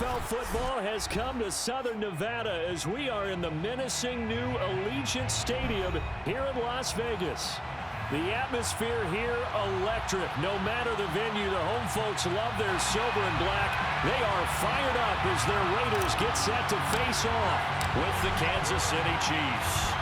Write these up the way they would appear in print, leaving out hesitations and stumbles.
NFL football has come to Southern Nevada as we are in the menacing new Allegiant Stadium here in Las Vegas. The atmosphere here, electric. No matter the venue, the home folks love their silver and black. They are fired up as their Raiders get set to face off with the Kansas City Chiefs.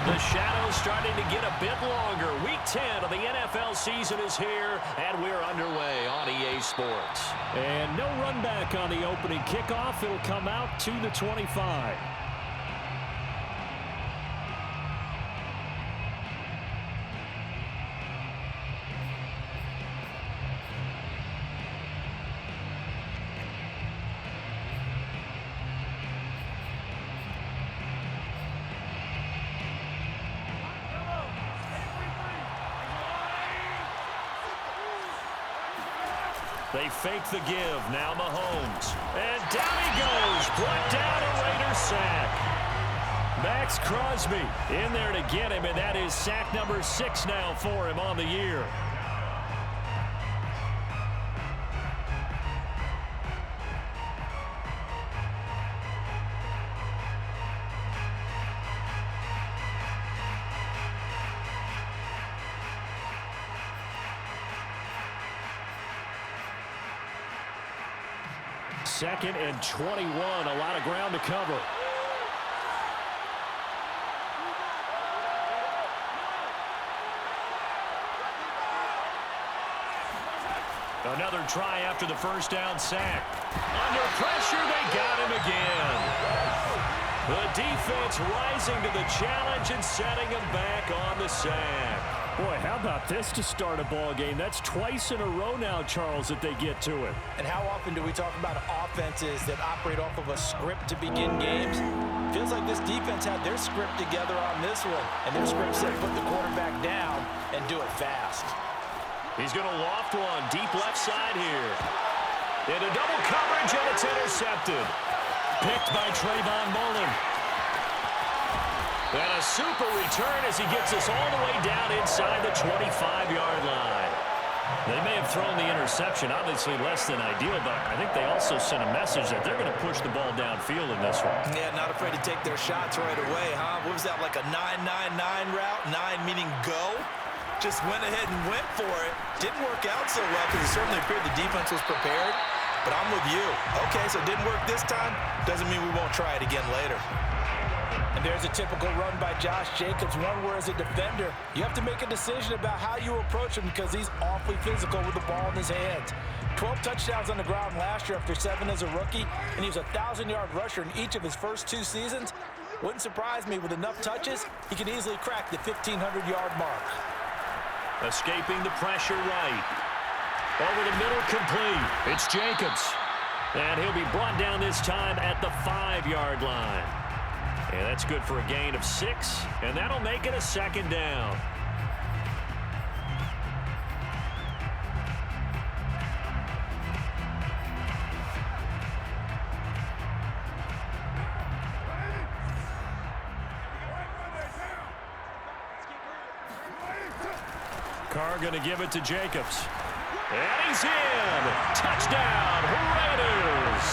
The shadow's starting to get a bit longer. Week 10 of the NFL season is here, and we're underway on EA Sports. And no run back on the opening kickoff. It'll come out to the 25. They fake the give. Now Mahomes. And down he goes. Brought down a Raiders sack. Max Crosby in there to get him, and that is sack number 6 now for him on the year. Second and 21, a lot of ground to cover. Another try after the first down sack. Under pressure, they got him again. The defense rising to the challenge and setting him back on the sack. Boy, how about this to start a ball game? That's twice in a row now, Charles, that they get to it. And how often do we talk about offenses that operate off of a script to begin games? Feels like this defense had their script together on this one, and their script said put the quarterback down and do it fast. He's going to loft one deep left side here. Into double coverage, and it's intercepted. Picked by Trayvon Mullen. And a super return as he gets us all the way down inside the 25-yard line. They may have thrown the interception, obviously less than ideal, but I think they also sent a message that they're going to push the ball downfield in this one. Yeah, not afraid to take their shots right away, huh? What was that, like a 9-9-9 route? 9 meaning go? Just went ahead and went for it. Didn't work out so well because it certainly appeared the defense was prepared. But I'm with you. Okay, so it didn't work this time. Doesn't mean we won't try it again later. And there's a typical run by Josh Jacobs, one where as a defender, you have to make a decision about how you approach him because he's awfully physical with the ball in his hands. 12 touchdowns on the ground last year after 7 as a rookie, and he was a 1,000-yard rusher in each of his first 2 seasons. Wouldn't surprise me with enough touches, he can easily crack the 1,500-yard mark. Escaping the pressure right. Over the middle, complete. It's Jacobs. And he'll be brought down this time at the 5-yard line. And that's good for a gain of 6, and that'll make it a second down. Carr going to give it to Jacobs. And he's in. Touchdown, Raiders.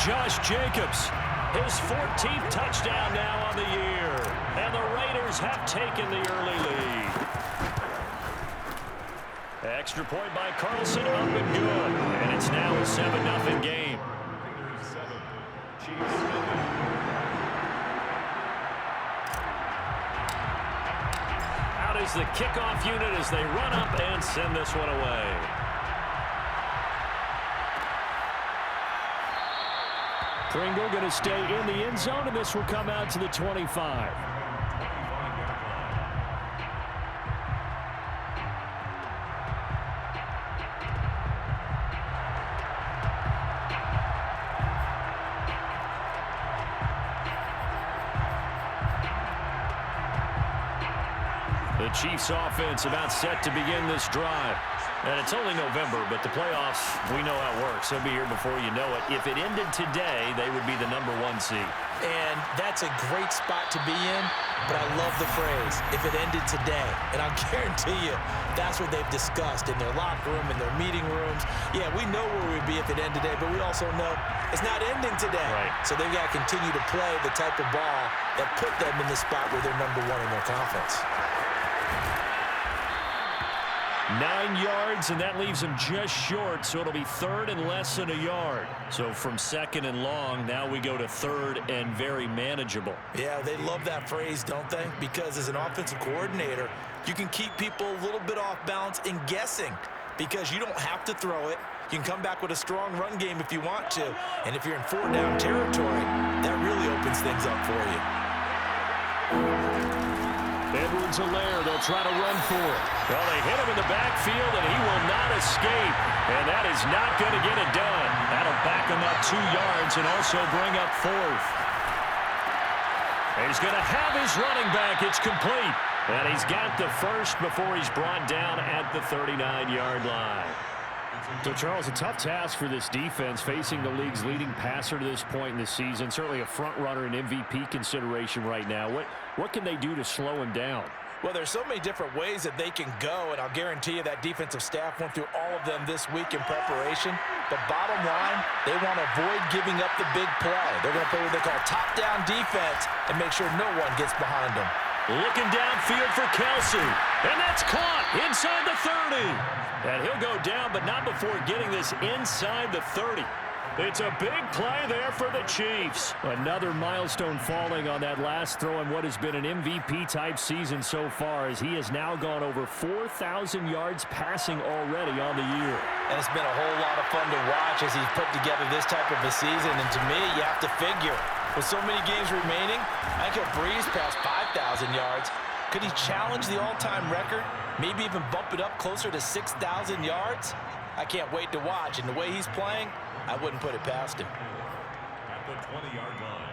Josh Jacobs, his 14th touchdown now on the year. And the Raiders have taken the early lead. Extra point by Carlson, up and good. And it's now a 7-0 game. Out is the kickoff unit as they run up and send this one away. Pringle going to stay in the end zone, and this will come out to the 25. The Chiefs offense about set to begin this drive. And it's only November, but the playoffs, we know how it works. They'll be here before you know it. If it ended today, they would be the #1 seed. And that's a great spot to be in. but I love the phrase, if it ended today. And I'll guarantee you that's what they've discussed in their locker room, in their meeting rooms. Yeah, we know where we'd be if it ended today, but we also know it's not ending today. Right. So they've got to continue to play the type of ball that put them in the spot where they're #1 in their conference. 9 yards, and that leaves him just short, so it'll be 3rd and less than a yard. So from 2nd and long, now we go to 3rd and very manageable. Yeah, they love that phrase, don't they? Because as an offensive coordinator, you can keep people a little bit off balance and guessing because you don't have to throw it. You can come back with a strong run game if you want to. And if you're in 4-down territory, that really opens things up for you. Edwards-Helaire, they'll try to run for it. Well, they hit him in the backfield, and he will not escape. And that is not going to get it done. That'll back him up 2 yards and also bring up 4th. He's going to have his running back. It's complete. And he's got the first before he's brought down at the 39-yard line. So, Charles, a tough task for this defense, facing the league's leading passer to this point in the season. Certainly a front-runner in MVP consideration right now. What can they do to slow him down? Well, there's so many different ways that they can go, and I'll guarantee you that defensive staff went through all of them this week in preparation. But bottom line, they want to avoid giving up the big play. They're going to play what they call top-down defense and make sure no one gets behind them. Looking downfield for Kelsey, and that's caught inside the 30. And he'll go down, but not before getting this inside the 30. It's a big play there for the Chiefs. Another milestone falling on that last throw in what has been an MVP-type season so far, as he has now gone over 4,000 yards passing already on the year. And it's been a whole lot of fun to watch as he's put together this type of a season. And to me, you have to figure, with so many games remaining, I think he'll breeze past 5,000 yards. Could he challenge the all-time record? Maybe even bump it up closer to 6,000 yards? I can't wait to watch. And the way he's playing, I wouldn't put it past him. At the 20-yard line.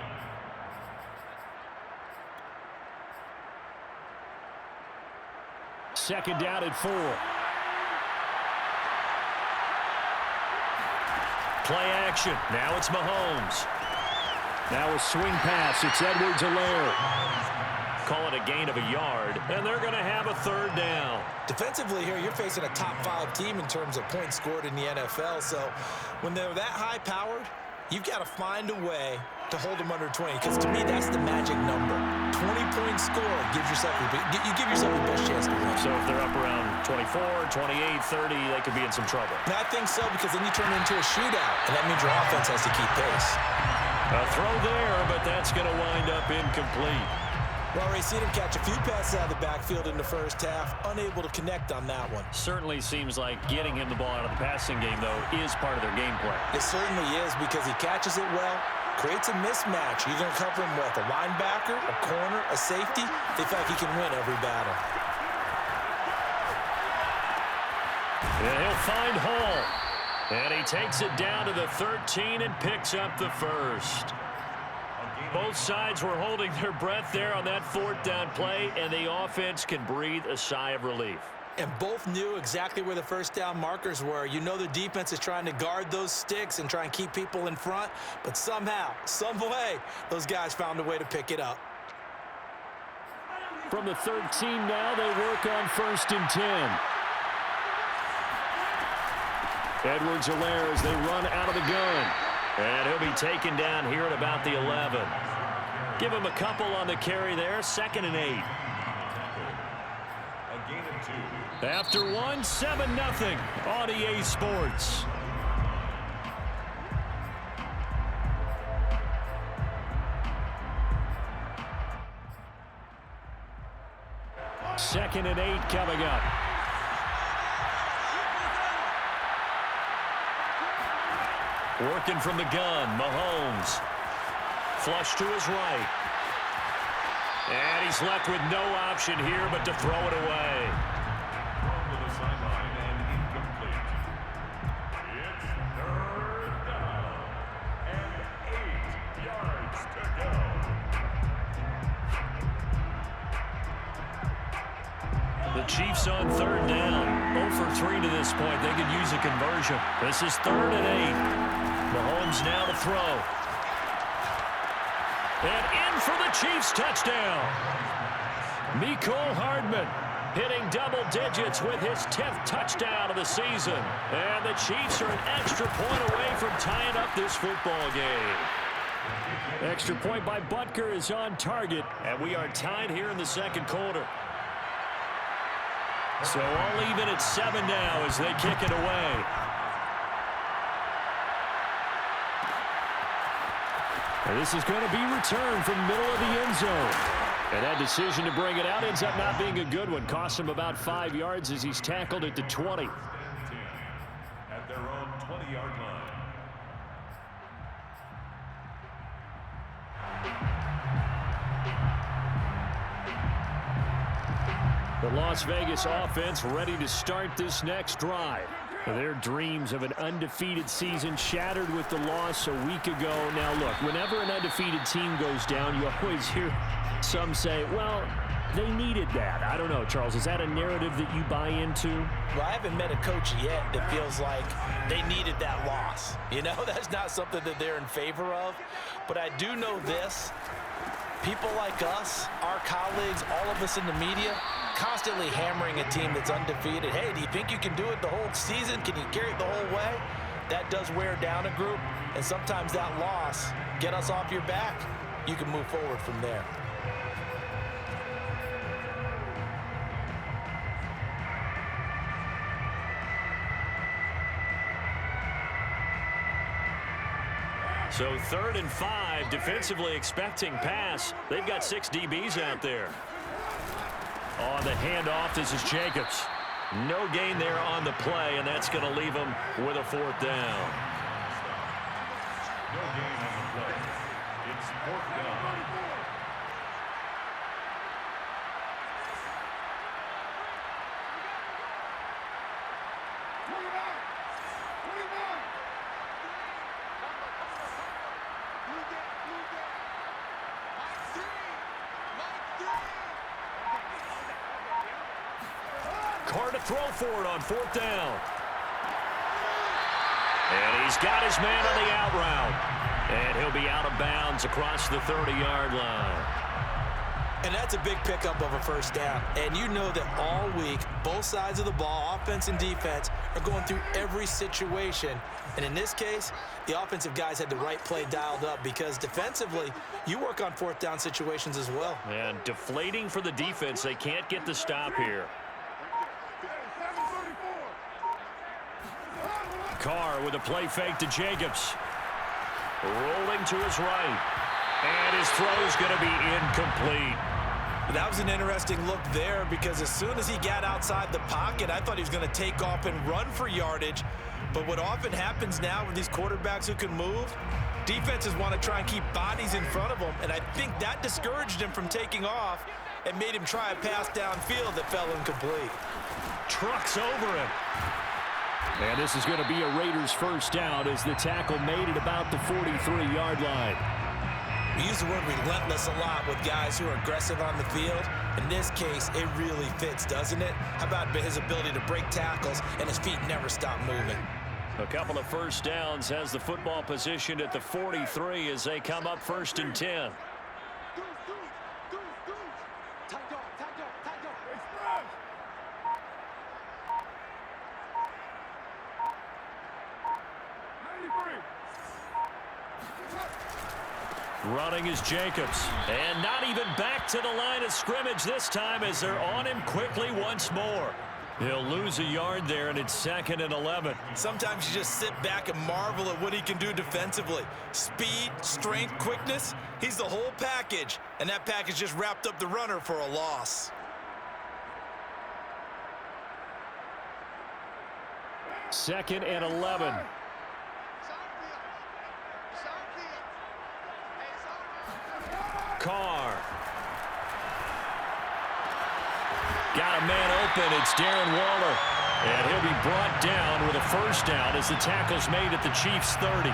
Second down at 4. Play action. Now it's Mahomes. Now a swing pass. It's Edwards-Helaire. Call it a gain of a yard, and they're going to have a 3rd down. Defensively here, you're facing a top-5 team in terms of points scored in the NFL. So when they're that high-powered, you've got to find a way to hold them under 20, because to me, that's the magic number. 20-point score gives yourself you give yourself the best chance to win. So if they're up around 24, 28, 30, they could be in some trouble. And I think so, because then you turn it into a shootout, and that means your offense has to keep pace. A throw there, but that's going to wind up incomplete. Well, already seen him catch a few passes out of the backfield in the first half, unable to connect on that one. Certainly seems like getting him the ball out of the passing game, though, is part of their game plan. It certainly is, because he catches it well, creates a mismatch. You're going to cover him with a linebacker, a corner, a safety. They feel like he can win every battle. And he'll find Hall. And he takes it down to the 13 and picks up the first. Both sides were holding their breath there on that 4th down play, and the offense can breathe a sigh of relief. And both knew exactly where the first down markers were. You know the defense is trying to guard those sticks and try and keep people in front, but somehow, some way, those guys found a way to pick it up. From the 13 now, they work on 1st and 10. Edwards-Helaire as they run out of the gun. And he'll be taken down here at about the 11. Give him a couple on the carry there. 2nd and 8. A gain of 2. After 1, 7-0 on EA Sports. Second and 8 coming up. Working from the gun, Mahomes. Flush to his right. And he's left with no option here but to throw it away. Thrown to the sideline and incomplete. It's 3rd down and 8 yards to go. The Chiefs on 3rd down. 0 for 3 to this point. They could use a conversion. This is 3rd and 8. Mahomes now to throw. And in for the Chiefs touchdown. Mecole Hardman hitting double digits with his 10th touchdown of the season. And the Chiefs are an extra point away from tying up this football game. Extra point by Butker is on target, and we are tied here in the second quarter. So all even at 7 now as they kick it away. And this is going to be returned from middle of the end zone. And that decision to bring it out ends up not being a good one. Cost him about 5 yards as he's tackled at the 20. At their own 20-yard line. The Las Vegas offense ready to start this next drive. Their dreams of an undefeated season shattered with the loss a week ago. Now, look, whenever an undefeated team goes down, you always hear some say, well, they needed that. I don't know, Charles. Is that a narrative that you buy into? Well, I haven't met a coach yet that feels like they needed that loss. You know, that's not something that they're in favor of. But I do know this. People like us, our colleagues, all of us in the media, constantly hammering a team that's undefeated. Hey, do you think you can do it the whole season? Can you carry it the whole way? That does wear down a group, and sometimes that loss, get us off your back, you can move forward from there. So 3rd and 5, defensively expecting pass. They've got 6 DBs out there. On the handoff, this is Jacobs. No gain there on the play, and that's going to leave him with a 4th down. No gain on the play. It's 4th down. Carr to throw for it on 4th down. And he's got his man on the out route. And he'll be out of bounds across the 30-yard line. And that's a big pickup of a 1st down. And you know that all week, both sides of the ball, offense and defense, are going through every situation. And in this case, the offensive guys had the right play dialed up because defensively, you work on 4th down situations as well. And deflating for the defense. They can't get the stop here. Carr with a play fake to Jacobs. Rolling to his right. And his throw is going to be incomplete. That was an interesting look there because as soon as he got outside the pocket, I thought he was going to take off and run for yardage. But what often happens now with these quarterbacks who can move, defenses want to try and keep bodies in front of them. And I think that discouraged him from taking off and made him try a pass downfield that fell incomplete. Trucks over him. And this is going to be a Raiders 1st down as the tackle made it about the 43-yard line. We use the word relentless a lot with guys who are aggressive on the field. In this case, it really fits, doesn't it? How about his ability to break tackles and his feet never stop moving? A couple of 1st downs has the football positioned at the 43 as they come up 1st and 10. Running is Jacobs. And not even back to the line of scrimmage this time as they're on him quickly once more. He'll lose a yard there, and it's 2nd and 11. Sometimes you just sit back and marvel at what he can do defensively. Speed, strength, quickness, he's the whole package. And that package just wrapped up the runner for a loss. Second and 11. Carr. Got a man open. It's Darren Waller. And he'll be brought down with a 1st down as the tackle's made at the Chiefs' 30.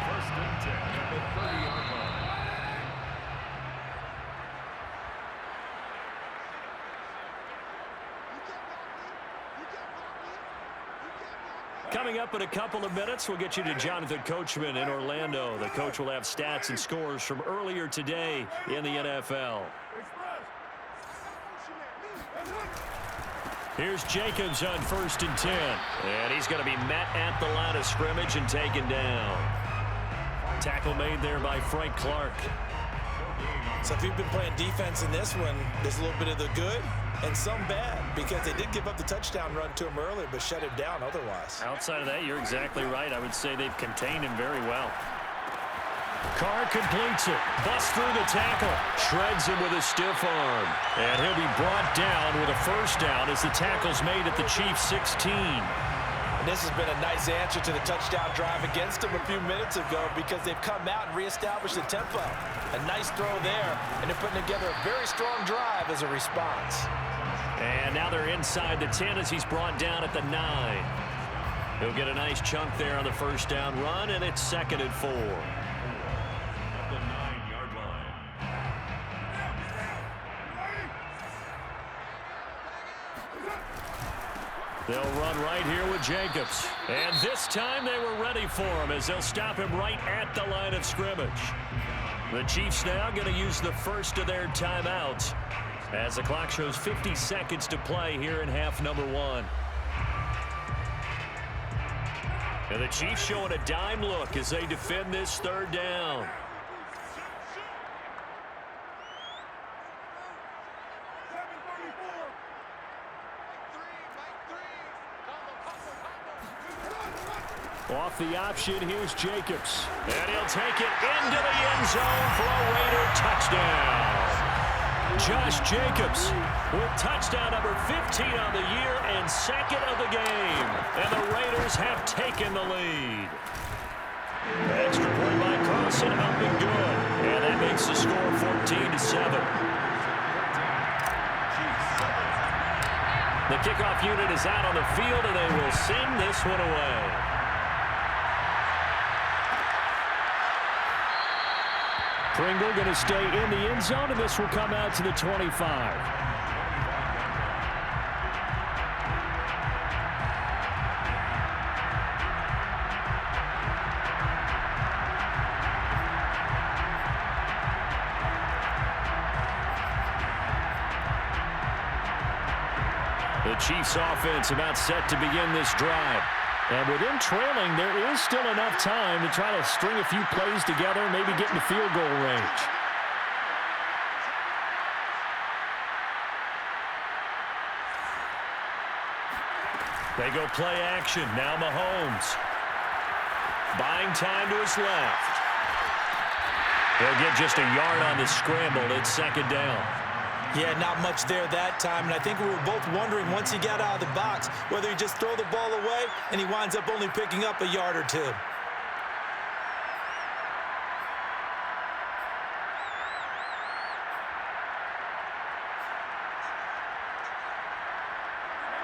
First and 10 at the 30-yard line. Coming up in a couple of minutes, we'll get you to Jonathan Coachman in Orlando. The coach will have stats and scores from earlier today in the NFL. Here's Jacobs on 1st and 10. And he's going to be met at the line of scrimmage and taken down. Tackle made there by Frank Clark. So if you've been playing defense in this one, there's a little bit of the good and some bad, because they did give up the touchdown run to him earlier, but shut him down otherwise. Outside of that, you're exactly right. I would say they've contained him very well. Carr completes it. Busts through the tackle. Shreds him with a stiff arm. And he'll be brought down with a first down as the tackle's made at the Chiefs' 16. And this has been a nice answer to the touchdown drive against them a few minutes ago, because they've come out and reestablished the tempo. A nice throw there, and they're putting together a very strong drive as a response. And now they're inside the 10 as he's brought down at the 9. He'll get a nice chunk there on the first down run, and it's 2nd and 4. At the 9-yard line. They'll run right here with Jacobs. And this time they were ready for him as they'll stop him right at the line of scrimmage. The Chiefs now going to use the first of their timeouts as the clock shows 50 seconds to play here in half number 1. And the Chiefs showing a dime look as they defend this 3rd down. Off the option, here's Jacobs. And he'll take it into the end zone for a Raider touchdown. Josh Jacobs with touchdown number 15 on the year and 2nd of the game. And the Raiders have taken the lead. Extra point by Carlson, up and good. And that makes the score 14-7. The kickoff unit is out on the field, and they will send this one away. Pringle going to stay in the end zone, and this will come out to the 25. The Chiefs offense about set to begin this drive. And with them trailing, there is still enough time to try to string a few plays together and maybe get into field goal range. They go play action. Now Mahomes. Buying time to his left. He'll get just a yard on the scramble. It's 2nd down. Yeah, not much there that time, and I think we were both wondering once he got out of the box whether he just throw the ball away and he winds up only picking up a yard or two.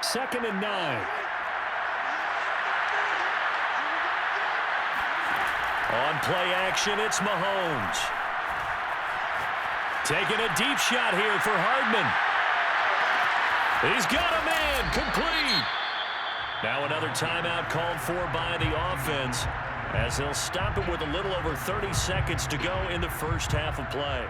Second and 9. On play action, it's Mahomes. Taking a deep shot here for Hardman. He's got a man, complete. Now another timeout called for by the offense as they'll stop it with a little over 30 seconds to go in the first half of play.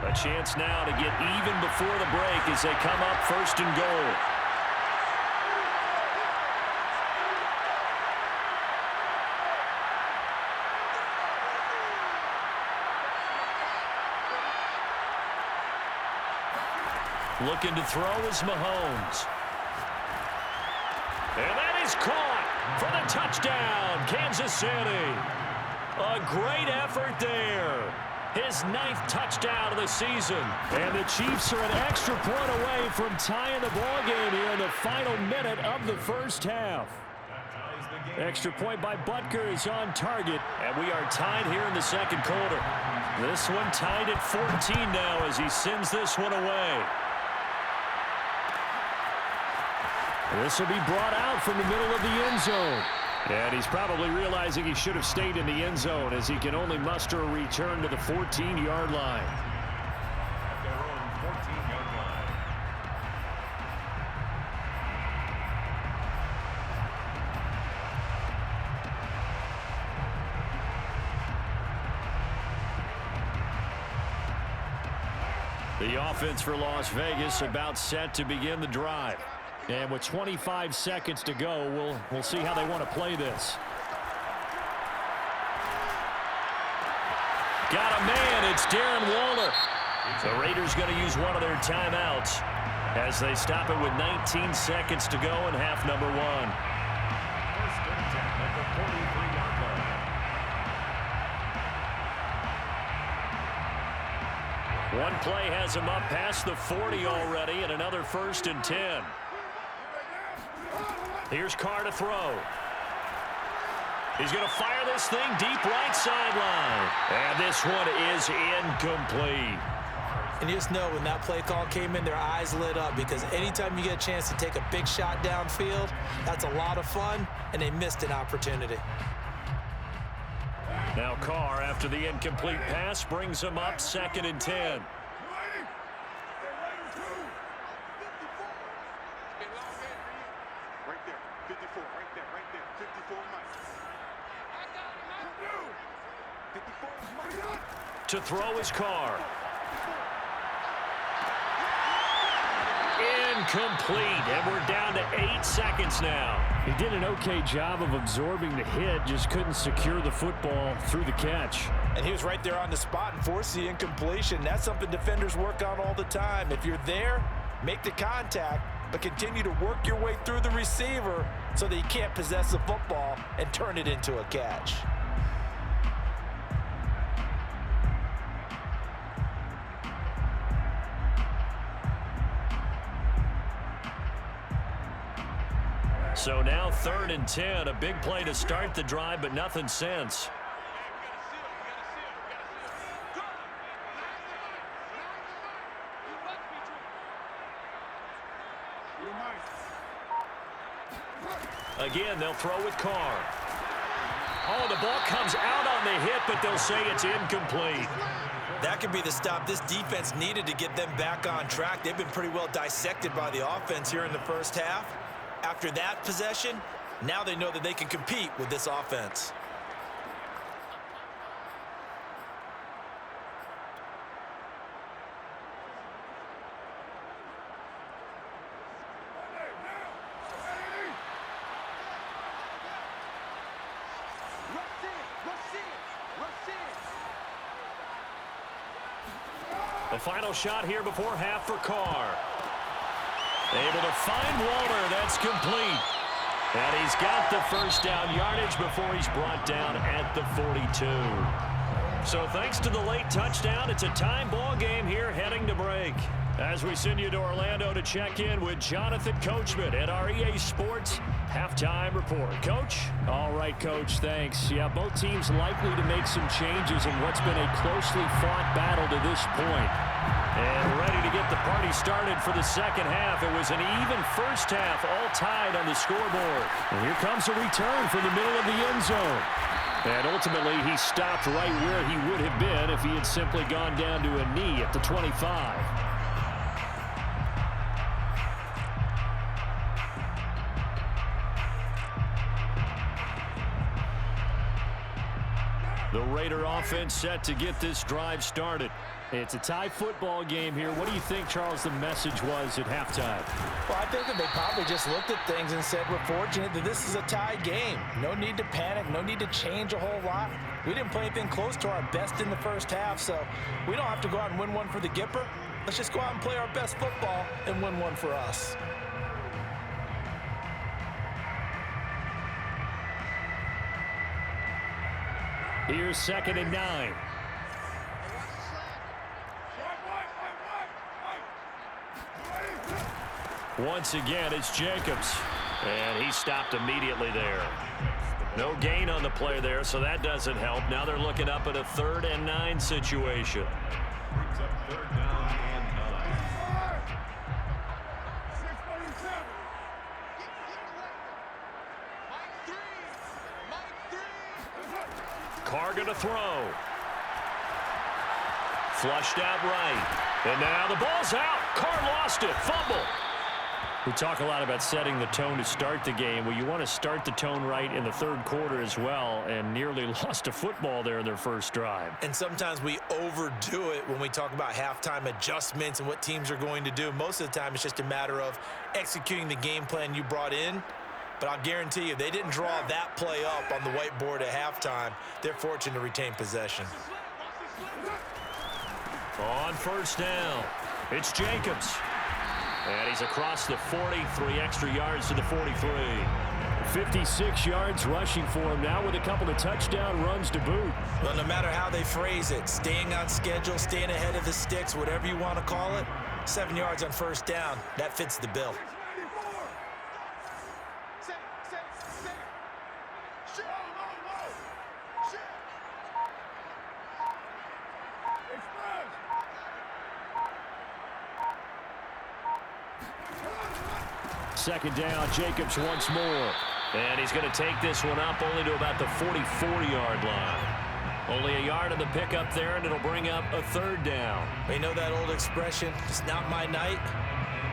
A chance now to get even before the break as they come up 1st and goal. Looking to throw is Mahomes. And that is caught for the touchdown, Kansas City. A great effort there. His 9th touchdown of the season. And the Chiefs are an extra point away from tying the ball game here in the final minute of the first half. Extra point by Butker is on target, and we are tied here in the 2nd quarter. This one tied at 14 now as he sends this one away. This will be brought out from the middle of the end zone. And he's probably realizing he should have stayed in the end zone as he can only muster a return to the 14-yard line. At their own 14-yard line. The offense for Las Vegas about set to begin the drive. And with 25 seconds to go, we'll see how they want to play this. Got a man. It's Darren Waller. The Raiders going to use one of their timeouts as they stop it with 19 seconds to go in half number one. First and 10 at the 43-yard line. One play has him up past the 40 already, and another 1st and 10. Here's Carr to throw. He's going to fire this thing deep right sideline. And this one is incomplete. And you just know when that play call came in, their eyes lit up, because anytime you get a chance to take a big shot downfield, that's a lot of fun, and they missed an opportunity. Now Carr, after the incomplete pass, brings him up 2nd and 10. To throw his Carr. Incomplete, and we're down to 8 seconds now. He did an okay job of absorbing the hit, just couldn't secure the football through the catch. And he was right there on the spot and forced the incompletion. That's something defenders work on all the time. If you're there, make the contact, but continue to work your way through the receiver so that you can't possess the football and turn it into a catch. So now 3rd and 10, a big play to start the drive, but nothing since. Again, they'll throw with Carr. Oh, the ball comes out on the hit, but they'll say it's incomplete. That could be the stop this defense needed to get them back on track. They've been pretty well dissected by the offense here in the first half. After that possession, now they know that they can compete with this offense. The final shot here before half for Carr. Able to find Waller. That's complete. And he's got the first down yardage before he's brought down at the 42. So thanks to the late touchdown, it's a time ball game here heading to break. As we send you to Orlando to check in with Jonathan Coachman at our EA Sports Halftime Report. Coach? All right, Coach, thanks. Yeah, both teams likely to make some changes in what's been a closely fought battle to this point. And ready to get the party started for the second half. It was an even first half, all tied on the scoreboard. And here comes a return from the middle of the end zone. And ultimately, he stopped right where he would have been if he had simply gone down to a knee at the 25. The Raider offense set to get this drive started. It's a tie football game here. What do you think, Charles, the message was at halftime? Well, I think that they probably just looked at things and said, we're fortunate that this is a tie game. No need to panic. No need to change a whole lot. We didn't play anything close to our best in the first half, so we don't have to go out and win one for the Gipper. Let's just go out and play our best football and win one for us. Here's 2nd and 9. Once again, it's Jacobs. And he stopped immediately there. No gain on the play there, so that doesn't help. Now they're looking up at a 3rd and 9 situation. Brings up 3rd down and 9. Carr going to throw. Flushed out right. And now the ball's out. Carr lost it. Fumble. We talk a lot about setting the tone to start the game. Well, you want to start the tone right in the third quarter as well, and nearly lost a football there in their first drive. And sometimes we overdo it when we talk about halftime adjustments and what teams are going to do. Most of the time, it's just a matter of executing the game plan you brought in. But I'll guarantee you, they didn't draw that play up on the whiteboard at halftime. They're fortunate to retain possession. On first down, it's Jacobs. And he's across the 40, 3 extra yards to the 43. 56 yards rushing for him now with a couple of touchdown runs to boot. Well, no matter how they phrase it, staying on schedule, staying ahead of the sticks, whatever you want to call it, 7 yards on first down, that fits the bill. Second down, Jacobs once more. And he's going to take this one up only to about the 44-yard line. Only a yard on the pickup there, and it'll bring up a third down. You know that old expression, it's not my night?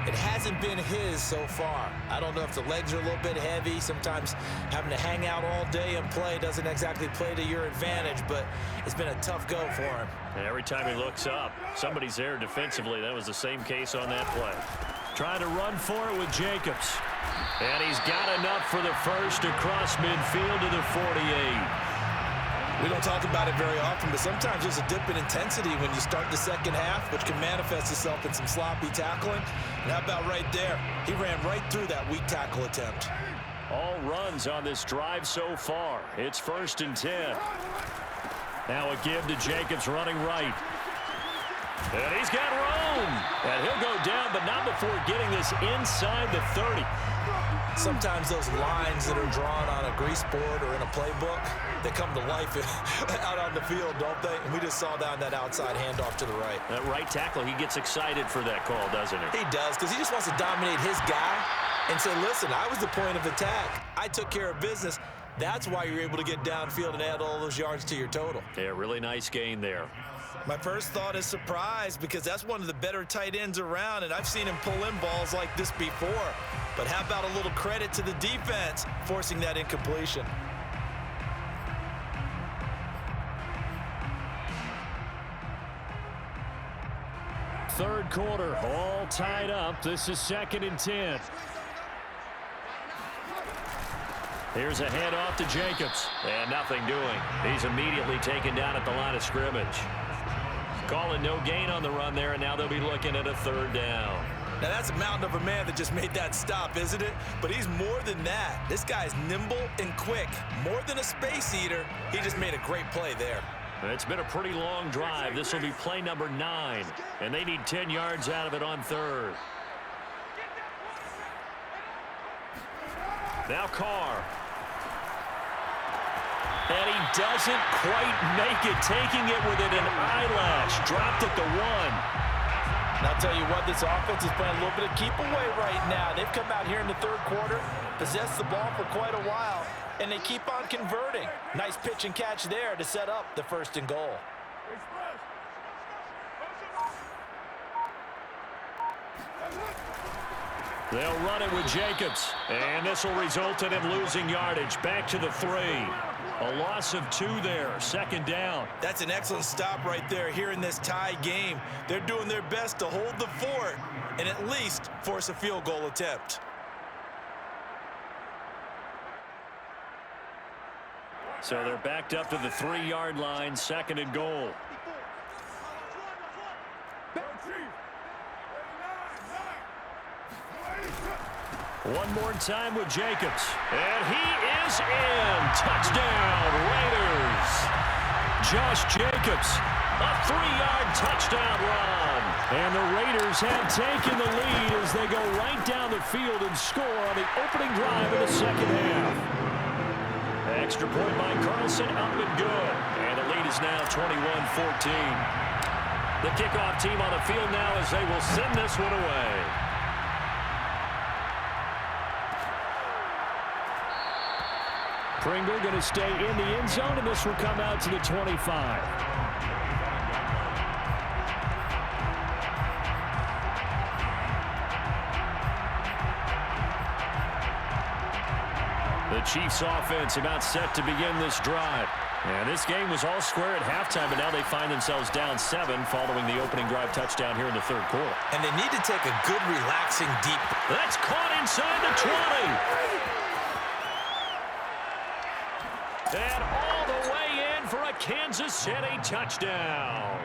It hasn't been his so far. I don't know if the legs are a little bit heavy. Sometimes having to hang out all day and play doesn't exactly play to your advantage, but it's been a tough go for him. And every time he looks up, somebody's there defensively. That was the same case on that play. Trying to run for it with Jacobs. And he's got enough for the first across midfield to the 48. We don't talk about it very often, but sometimes there's a dip in intensity when you start the second half, which can manifest itself in some sloppy tackling. And how about right there? He ran right through that weak tackle attempt. All runs on this drive so far. It's 1st and 10. Now a give to Jacobs running right. And he's got room. And he'll go down, but not before getting this inside the 30. Sometimes those lines that are drawn on a grease board or in a playbook, they come to life out on the field, don't they? And we just saw that on that outside handoff to the right. That right tackle, he gets excited for that call, doesn't he? He does, because he just wants to dominate his guy and say, listen, I was the point of attack. I took care of business. That's why you're able to get downfield and add all those yards to your total. Yeah, really nice gain there. My first thought is surprise, because that's one of the better tight ends around, and I've seen him pull in balls like this before. But how about a little credit to the defense forcing that incompletion? Third quarter, all tied up. This is 2nd and 10. Here's a handoff to Jacobs. And nothing doing. He's immediately taken down at the line of scrimmage. Calling no gain on the run there, and now they'll be looking at a third down. Now, that's a mountain of a man that just made that stop, isn't it? But he's more than that. This guy's nimble and quick. More than a space eater, he just made a great play there. It's been a pretty long drive. This will be play number 9, and they need 10 yards out of it on third. Now Carr. And he doesn't quite make it, taking it within an eyelash. Dropped at the 1. And I'll tell you what, this offense is playing a little bit of keep away right now. They've come out here in the third quarter, possessed the ball for quite a while, and they keep on converting. Nice pitch and catch there to set up the 1st and goal. They'll run it with Jacobs, and this will result in him losing yardage. Back to the 3. A loss of 2 there, 2nd down. That's an excellent stop right there here in this tie game. They're doing their best to hold the fort and at least force a field goal attempt. So they're backed up to the 3-yard line, 2nd and goal. One more time with Jacobs. And he is in. Touchdown, Raiders. Josh Jacobs, a 3-yard touchdown run. And the Raiders have taken the lead as they go right down the field and score on the opening drive of the second half. Extra point by Carlson, up and good. And the lead is now 21-14. The kickoff team on the field now as they will send this one away. Pringle going to stay in the end zone, and this will come out to the 25. The Chiefs offense about set to begin this drive. And this game was all square at halftime, but now they find themselves down 7 following the opening drive touchdown here in the third quarter. And they need to take a good, relaxing, deep. That's caught inside the 20. And all the way in for a Kansas City touchdown.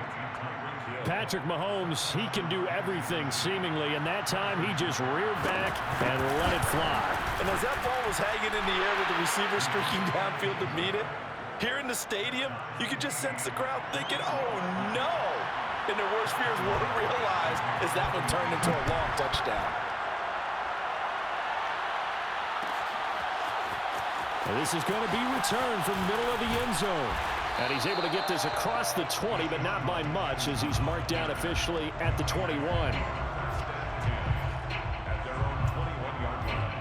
Patrick Mahomes, he can do everything seemingly, and that time he just reared back and let it fly. And as that ball was hanging in the air with the receiver streaking downfield to meet it, here in the stadium, you could just sense the crowd thinking, oh no! And their worst fears weren't realized as that one turned into a long touchdown. And this is going to be returned from the middle of the end zone. And he's able to get this across the 20, but not by much, as he's marked down officially at the 21. At their own 21-yard line.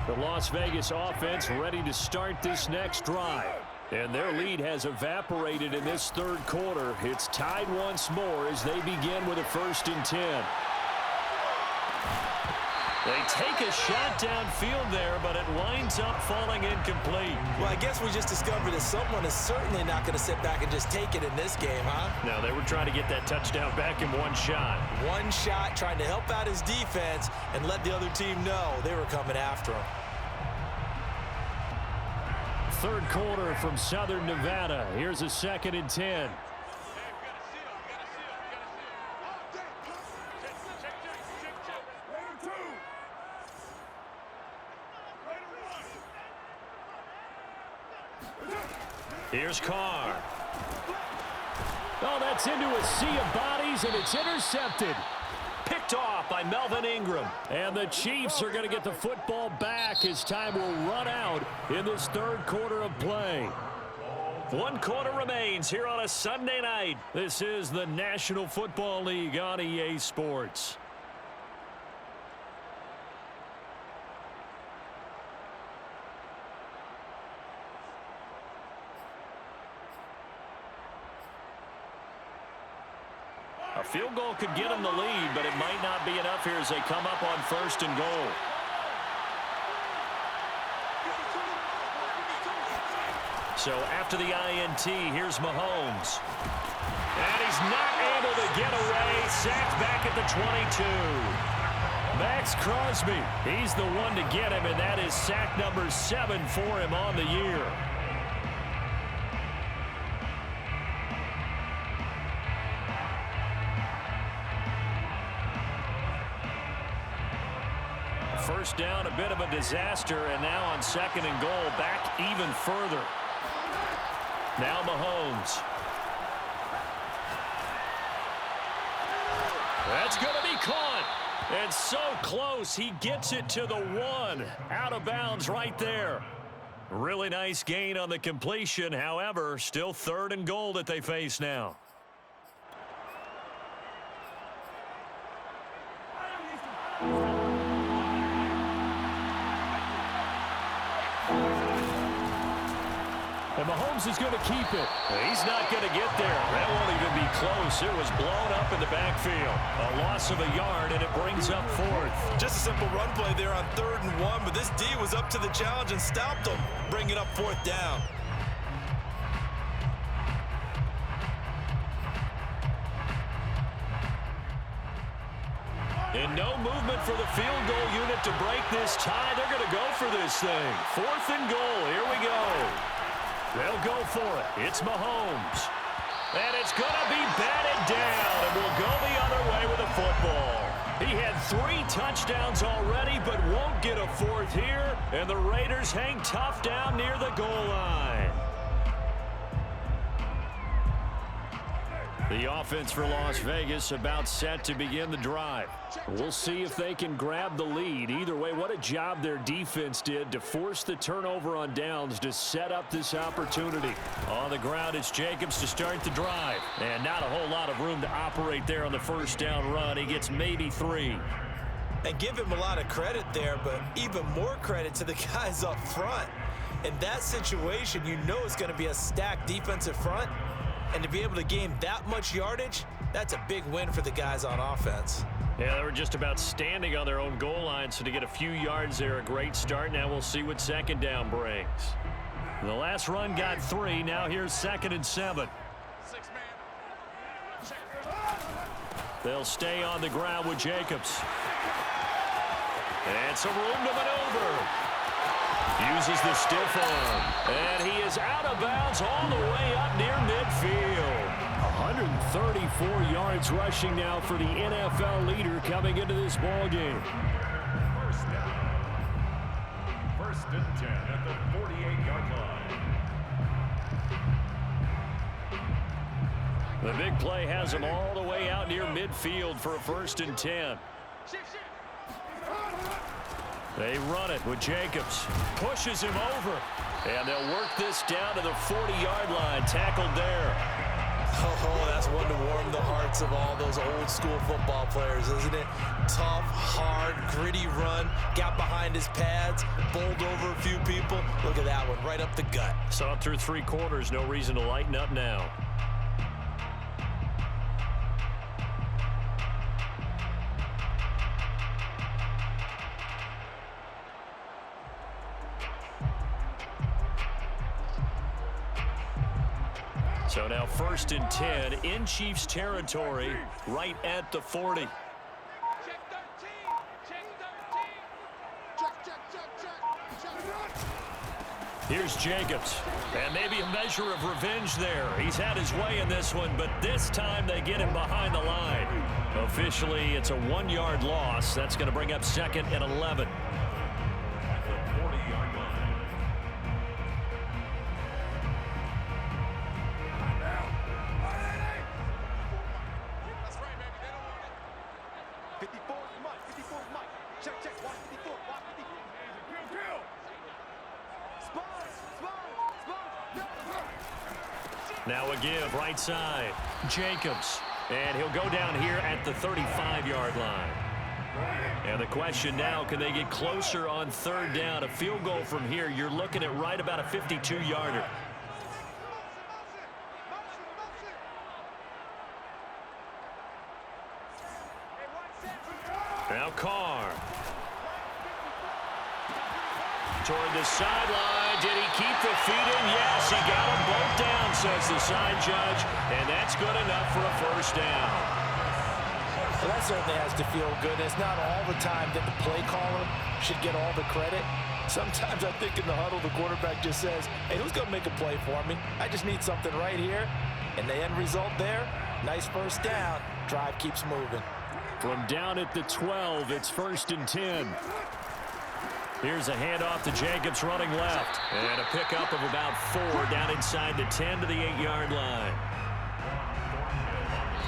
The Las Vegas offense ready to start this next drive. And their lead has evaporated in this third quarter. It's tied once more as they begin with a 1st and 10. They take a shot downfield there, but it winds up falling incomplete. Well, I guess we just discovered that someone is certainly not going to sit back and just take it in this game, huh? No, they were trying to get that touchdown back in one shot. One shot, trying to help out his defense and let the other team know they were coming after him. Third quarter from Southern Nevada. Here's a 2nd and 10. Here's Carr. Oh, that's into a sea of bodies, and it's intercepted. Picked off by Melvin Ingram. And the Chiefs are going to get the football back as time will run out in this third quarter of play. 1 quarter remains here on a Sunday night. This is the National Football League on EA Sports. A field goal could get them the lead, but it might not be enough here as they come up on 1st and goal. So after the INT, here's Mahomes. And he's not able to get away. Sacked back at the 22. Max Crosby, he's the one to get him, and that is sack number 7 for him on the year. First down, a bit of a disaster, and now on 2nd and goal, back even further. Now Mahomes. That's going to be caught. And so close, he gets it to the 1. Out of bounds right there. Really nice gain on the completion. However, still 3rd and goal that they face now. And Mahomes is going to keep it. He's not going to get there. That won't even be close. It was blown up in the backfield. A loss of a yard, and it brings up 4th. Just a simple run play there on 3rd and 1, but this D was up to the challenge and stopped them, bringing up 4th down. And no movement for the field goal unit to break this tie. They're going to go for this thing. 4th and goal. Here we go. They'll go for it. It's Mahomes. And it's going to be batted down, and we'll go the other way with the football. He had 3 touchdowns already, but won't get a 4th here, and the Raiders hang tough down near the goal line. The offense for Las Vegas about set to begin the drive. We'll see if they can grab the lead. Either way, what a job their defense did to force the turnover on downs to set up this opportunity. On the ground, it's Jacobs to start the drive. And not a whole lot of room to operate there on the first down run. He gets maybe 3. And give him a lot of credit there, but even more credit to the guys up front. In that situation, you know it's going to be a stacked defensive front. And to be able to gain that much yardage, that's a big win for the guys on offense. Yeah, they were just about standing on their own goal line, so to get a few yards there, a great start. Now we'll see what second down brings. The last run got 3. Now here's 2nd and 7. They'll stay on the ground with Jacobs. And some room to maneuver. Uses the stiff arm. And he is out of bounds all the way up near midfield. 134 yards rushing now for the NFL leader coming into this ball game. First down. 1st and 10 at the 48-yard line. The big play has him all the way out near midfield for a 1st and 10. They run it with Jacobs. Pushes him over. And they'll work this down to the 40-yard line. Tackled there. Oh, that's one to warm the hearts of all those old school football players, isn't it? Tough, hard, gritty run. Got behind his pads. Bowled over a few people. Look at that one, right up the gut. Saw it through 3 quarters. No reason to lighten up now. So now 1st and 10 in Chiefs territory, right at the 40. Here's Jacobs, and maybe a measure of revenge there. He's had his way in this one, but this time they get him behind the line. Officially, it's a 1-yard loss. That's going to bring up 2nd and 11. At the 40-yard line. Now a give, right side. Jacobs. And he'll go down here at the 35-yard line. And the question now, can they get closer on 3rd down? A field goal from here, you're looking at right about a 52-yarder. Now Carr. Toward the sideline. Did he keep the feet in? Yes, he got them both down, says the side judge. And that's good enough for a 1st down. Well, that certainly has to feel good. It's not all the time that the play caller should get all the credit. Sometimes I think in the huddle, the quarterback just says, hey, who's going to make a play for me? I just need something right here. And the end result there, nice 1st down. Drive keeps moving. From down at the 12, it's 1st and 10. Here's a handoff to Jacobs running left. And a pickup of about 4 down inside the 10 to the 8-yard line.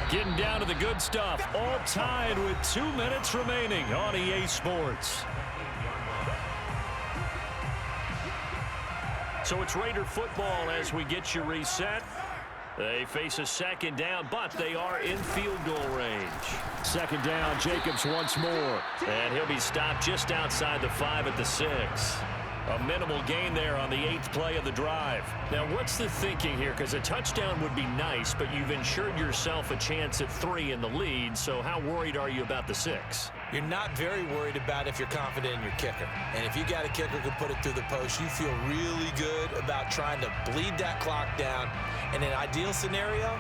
Getting down to the good stuff. All tied with 2 minutes remaining on EA Sports. So it's Raider football as we get you reset. They face a 2nd down, but they are in field goal range. 2nd down, Jacobs once more. And he'll be stopped just outside the 5 at the 6. A minimal gain there on the 8th play of the drive. Now, what's the thinking here? Because a touchdown would be nice, but you've ensured yourself a chance at 3 in the lead, so how worried are you about the 6? You're not very worried about if you're confident in your kicker. And if you got a kicker who can put it through the post, you feel really good about trying to bleed that clock down. In an ideal scenario,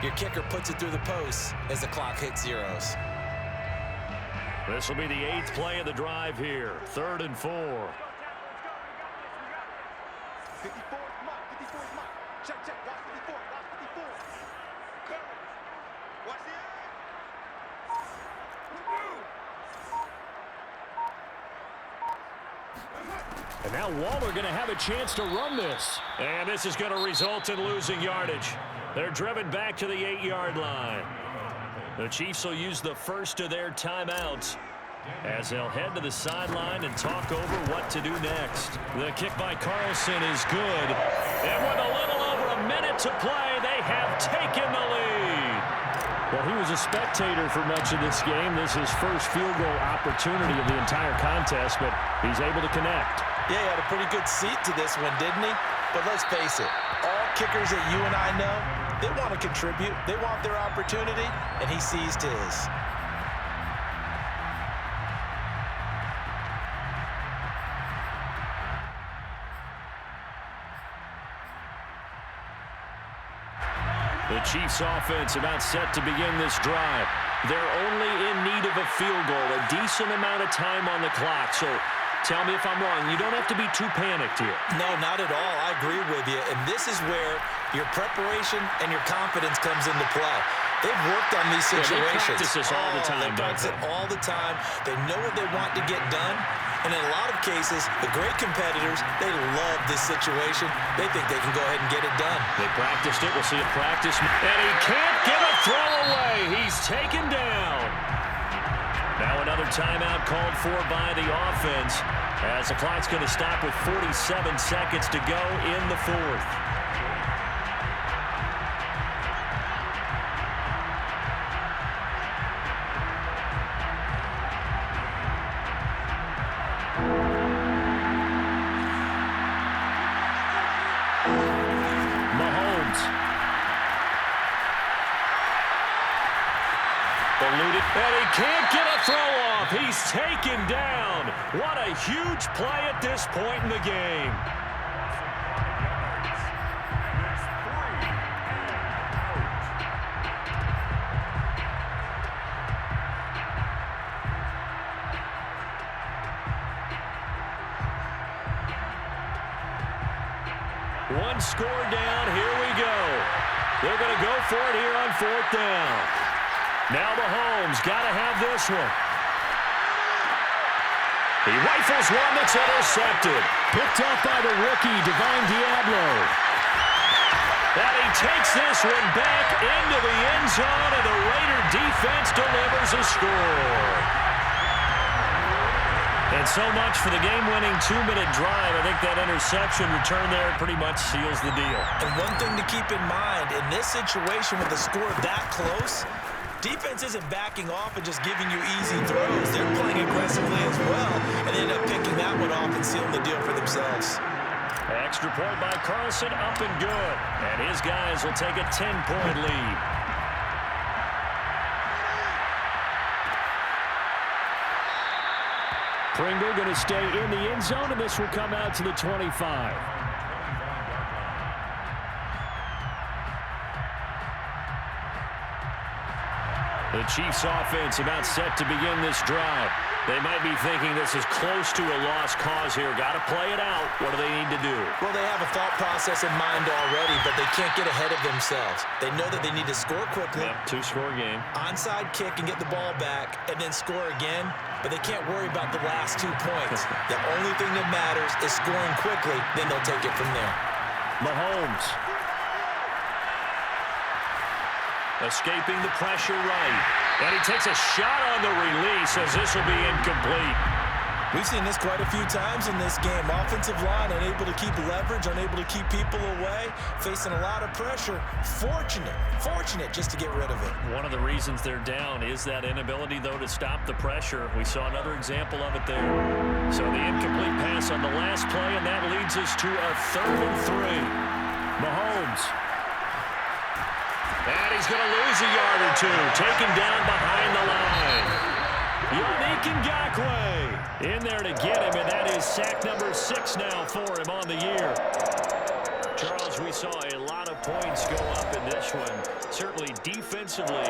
your kicker puts it through the post as the clock hits zeros. This will be the 8th play of the drive here. 3rd and 4. And now Waller going to have a chance to run this. And this is going to result in losing yardage. They're driven back to the 8-yard line. The Chiefs will use the first of their timeouts as they'll head to the sideline and talk over what to do next. The kick by Carlson is good. And with a little over a minute to play, they have taken the lead. Well, he was a spectator for much of this game. This is his first field goal opportunity of the entire contest, but he's able to connect. Yeah, he had a pretty good seat to this one, didn't he? But let's face it, all kickers that you and I know, they want to contribute. They want their opportunity, and he seized his. The Chiefs offense about set to begin this drive. They're only in need of a field goal, a decent amount of time on the clock. So tell me if I'm wrong. You don't have to be too panicked here. No, not at all. I agree with you. And this is where your preparation and your confidence comes into play. They've worked on these situations. Yeah, they practice this all the time. They practice it all the time. They know what they want to get done. And in a lot of cases, the great competitors, they love this situation. They think they can go ahead and get it done. They practiced it. We'll see it practice. And he can't get a throw away. He's taken down. Now another timeout called for by the offense as the clock's going to stop with 47 seconds to go in the fourth. And he can't get a throw off. He's taken down. What a huge play at this point in the game. One score down. Here we go. They're going to go for it here on fourth down. Now Mahomes got to have this one. He rifles one that's intercepted. Picked up by the rookie, Divine Diablo. And he takes this one back into the end zone, and the Raider defense delivers a score. And so much for the game-winning 2-minute drive. I think that interception return there pretty much seals the deal. And one thing to keep in mind, in this situation with the score that close, defense isn't backing off and just giving you easy throws. They're playing aggressively as well, and they end up picking that one off and sealing the deal for themselves. Extra point by Carlson, up and good. And his guys will take a 10-point lead. Pringle going to stay in the end zone, and this will come out to the 25. The Chiefs offense about set to begin this drive. They might be thinking this is close to a lost cause here. Got to play it out. What do they need to do? Well, they have a thought process in mind already, but they can't get ahead of themselves. They know that they need to score quickly. Yep, two-score game. Onside kick and get the ball back and then score again, but they can't worry about the last 2 points. The only thing that matters is scoring quickly, then they'll take it from there. Mahomes. Escaping the pressure right. And he takes a shot on the release as this will be incomplete. We've seen this quite a few times in this game. Offensive line unable to keep leverage, unable to keep people away, facing a lot of pressure. Fortunate just to get rid of it. One of the reasons they're down is that inability, though, to stop the pressure. We saw another example of it there. So the incomplete pass on the last play, and that leads us to a 3rd and 3. Mahomes. And he's going to lose a yard or two. Taken down behind the line. Yannick Ngakoue in there to get him, and that is sack number 6 now for him on the year. Charles, we saw a lot of points go up in this one. Certainly defensively,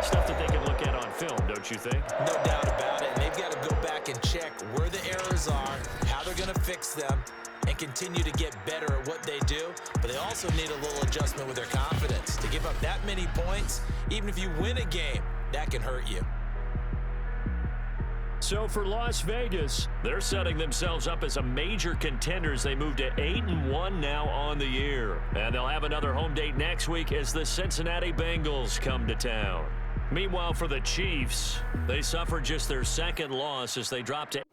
stuff that they can look at on film, don't you think? No doubt about it. And they've got to go back and check where the errors are, how they're going to fix them, and continue to get better at what they do. But they also need a little adjustment with their confidence. To give up that many points, even if you win a game, that can hurt you. So for Las Vegas, they're setting themselves up as a major contender as they move to 8-1 now on the year. And they'll have another home date next week as the Cincinnati Bengals come to town. Meanwhile, for the Chiefs, they suffered just their second loss as they dropped to